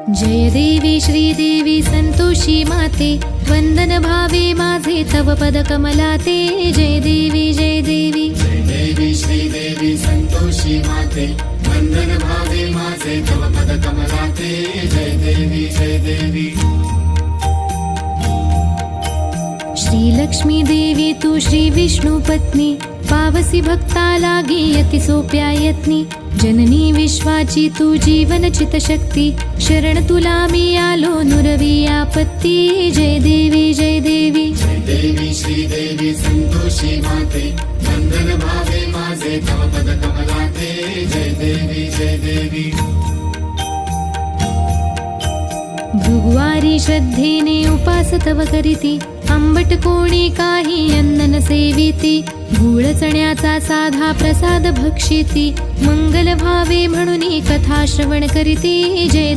जय देवी श्रीदेवी संतोषी माते, वंदन भावे माझे तव पद कमलाते। जय देवी जय देवी जय देवी श्रीदेवी संतोषी माते, वंदन भावे माझे तव पद कमलाते। जय देवी जय देवी श्री लक्ष्मी देवी तू श्री विष्णु पत्नी, पावसी भक्ता लागी यति सोप्या यत्नी। जननी विश्वाची तू जीवन चित शक्ती, शरण तुला मी आलो नुरवी आपत्ती। जय देवी जय देवी जय देवी श्रीदेवी संतोषी माते, वंदन भावे माझे तव पद कमलाते। जय देवी जय देवी भृगुवारी श्रद्धेने उपास तव करीती, आंबट कोणी काही अन्न न सेविती। गूळ चण्याचा साधा प्रसाद भक्षिती, मंगल भावे म्हणून कथा श्रवण करीती। जय